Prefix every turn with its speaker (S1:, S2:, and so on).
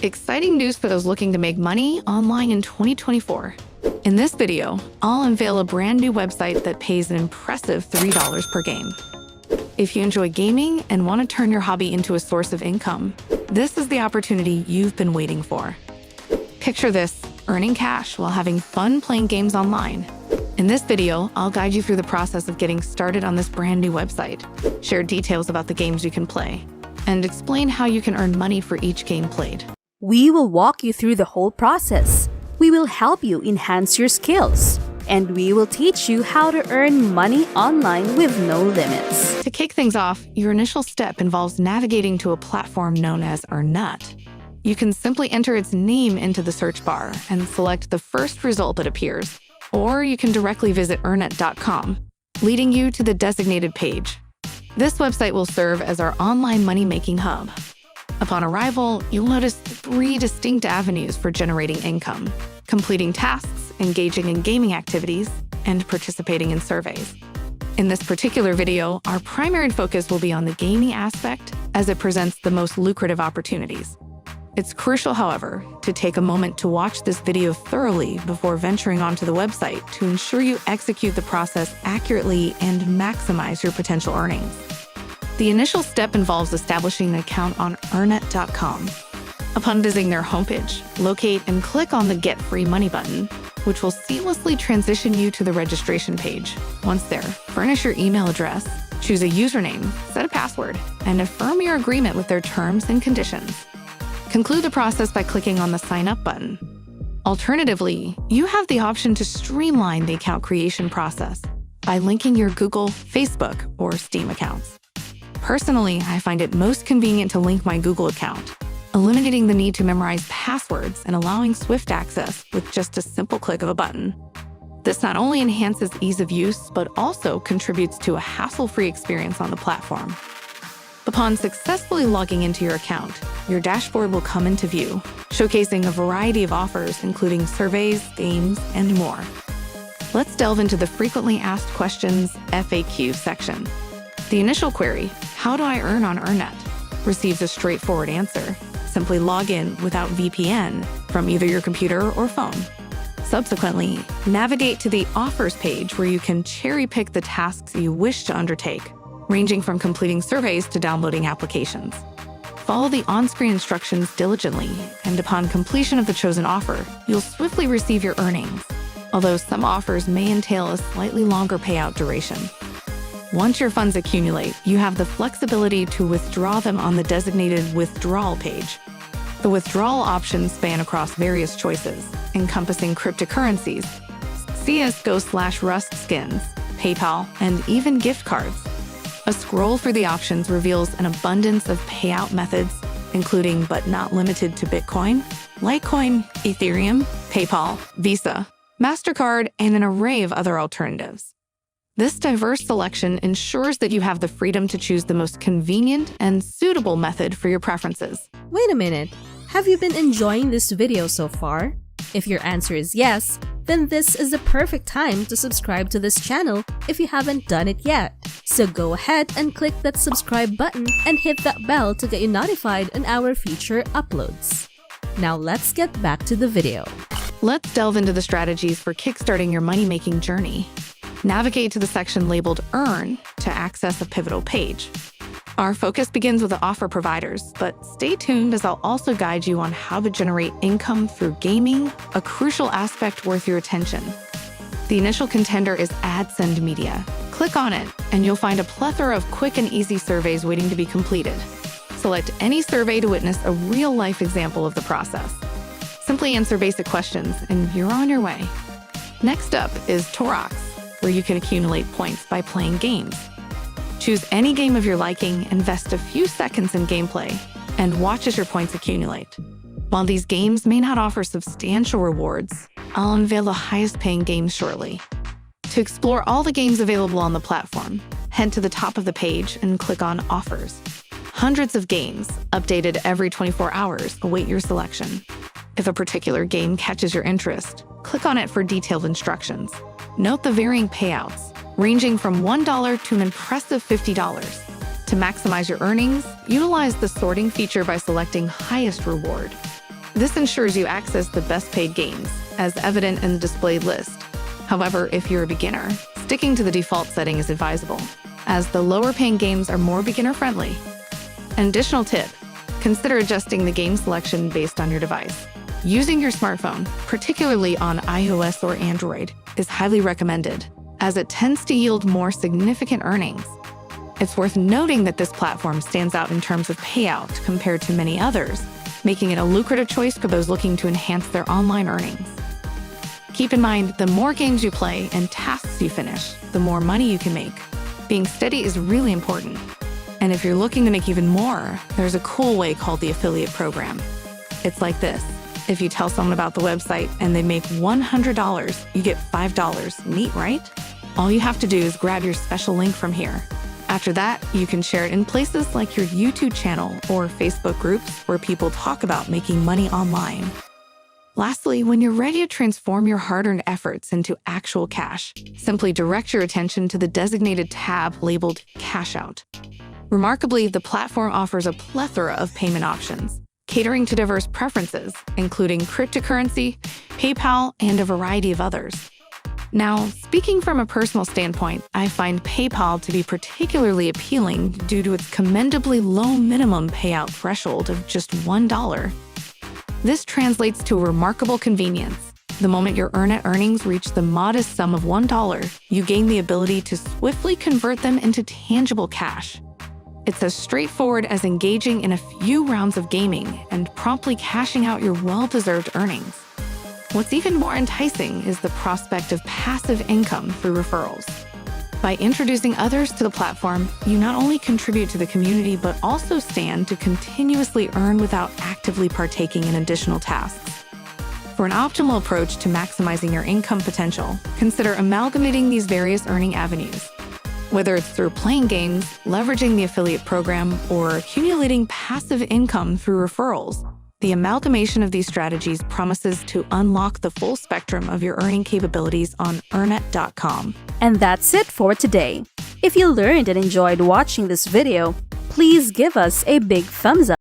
S1: Exciting news for those looking to make money online in 2024. In this video, I'll unveil a brand new website that pays an impressive $3 per game. If you enjoy gaming and want to turn your hobby into a source of income, this is the opportunity you've been waiting for. Picture this, earning cash while having fun playing games online. In this video, I'll guide you through the process of getting started on this brand new website, share details about the games you can play, and explain how you can earn money for each game played.
S2: We will walk you through the whole process. We will help you enhance your skills. And we will teach you how to earn money online with no limits.
S1: To kick things off, your initial step involves navigating to a platform known as Earnnut. You can simply enter its name into the search bar and select the first result that appears, or you can directly visit earnnut.com, leading you to the designated page. This website will serve as our online money-making hub. Upon arrival, you'll notice 3 distinct avenues for generating income: completing tasks, engaging in gaming activities, and participating in surveys. In this particular video, our primary focus will be on the gaming aspect as it presents the most lucrative opportunities. It's crucial, however, to take a moment to watch this video thoroughly before venturing onto the website to ensure you execute the process accurately and maximize your potential earnings. The initial step involves establishing an account on earnnut.com. Upon visiting their homepage, locate and click on the Get Free Money button, which will seamlessly transition you to the registration page. Once there, furnish your email address, choose a username, set a password, and affirm your agreement with their terms and conditions. Conclude the process by clicking on the Sign Up button. Alternatively, you have the option to streamline the account creation process by linking your Google, Facebook, or Steam accounts. Personally, I find it most convenient to link my Google account, eliminating the need to memorize passwords and allowing swift access with just a simple click of a button. This not only enhances ease of use, but also contributes to a hassle-free experience on the platform. Upon successfully logging into your account, your dashboard will come into view, showcasing a variety of offers, including surveys, games, and more. Let's delve into the frequently asked questions FAQ section. The initial query, how do I earn on Earnnut, receives a straightforward answer. Simply log in without VPN from either your computer or phone. Subsequently, navigate to the Offers page where you can cherry-pick the tasks you wish to undertake, ranging from completing surveys to downloading applications. Follow the on-screen instructions diligently, and upon completion of the chosen offer, you'll swiftly receive your earnings, although some offers may entail a slightly longer payout duration. Once your funds accumulate, you have the flexibility to withdraw them on the designated withdrawal page. The withdrawal options span across various choices, encompassing cryptocurrencies, CSGO/Rust skins, PayPal, and even gift cards. A scroll through the options reveals an abundance of payout methods, including but not limited to Bitcoin, Litecoin, Ethereum, PayPal, Visa, MasterCard, and an array of other alternatives. This diverse selection ensures that you have the freedom to choose the most convenient and suitable method for your preferences.
S2: Wait a minute, have you been enjoying this video so far? If your answer is yes, then this is the perfect time to subscribe to this channel if you haven't done it yet. So go ahead and click that subscribe button and hit that bell to get you notified on our future uploads. Now let's get back to the video.
S1: Let's delve into the strategies for kickstarting your money-making journey. Navigate to the section labeled Earn to access a pivotal page. Our focus begins with the offer providers, but stay tuned as I'll also guide you on how to generate income through gaming, a crucial aspect worth your attention. The initial contender is AdSend Media. Click on it, and you'll find a plethora of quick and easy surveys waiting to be completed. Select any survey to witness a real-life example of the process. Simply answer basic questions, and you're on your way. Next up is Torox, where you can accumulate points by playing games. Choose any game of your liking, invest a few seconds in gameplay, and watch as your points accumulate. While these games may not offer substantial rewards, I'll unveil the highest-paying games shortly. To explore all the games available on the platform, head to the top of the page and click on Offers. Hundreds of games, updated every 24 hours, await your selection. If a particular game catches your interest, click on it for detailed instructions. Note the varying payouts, ranging from $1 to an impressive $50. To maximize your earnings, utilize the sorting feature by selecting Highest Reward. This ensures you access the best paid games, as evident in the displayed list. However, if you're a beginner, sticking to the default setting is advisable, as the lower paying games are more beginner friendly. An additional tip: consider adjusting the game selection based on your device. Using your smartphone, particularly on iOS or Android, is highly recommended, as it tends to yield more significant earnings. It's worth noting that this platform stands out in terms of payout compared to many others, making it a lucrative choice for those looking to enhance their online earnings. Keep in mind, the more games you play and tasks you finish, the more money you can make. Being steady is really important. And if you're looking to make even more, there's a cool way called the affiliate program. It's like this. If you tell someone about the website and they make $100, you get $5. Neat, right? All you have to do is grab your special link from here. After that, you can share it in places like your YouTube channel or Facebook groups where people talk about making money online. Lastly, when you're ready to transform your hard-earned efforts into actual cash, simply direct your attention to the designated tab labeled Cash Out. Remarkably, the platform offers a plethora of payment options, catering to diverse preferences, including cryptocurrency, PayPal, and a variety of others. Now, speaking from a personal standpoint, I find PayPal to be particularly appealing due to its commendably low minimum payout threshold of just $1. This translates to a remarkable convenience. The moment your earned earnings reach the modest sum of $1, you gain the ability to swiftly convert them into tangible cash. It's as straightforward as engaging in a few rounds of gaming and promptly cashing out your well-deserved earnings. What's even more enticing is the prospect of passive income through referrals. By introducing others to the platform, you not only contribute to the community but also stand to continuously earn without actively partaking in additional tasks. For an optimal approach to maximizing your income potential, consider amalgamating these various earning avenues. Whether it's through playing games, leveraging the affiliate program, or accumulating passive income through referrals, the amalgamation of these strategies promises to unlock the full spectrum of your earning capabilities on Earnet.com.
S2: And that's it for today. If you learned and enjoyed watching this video, please give us a big thumbs up.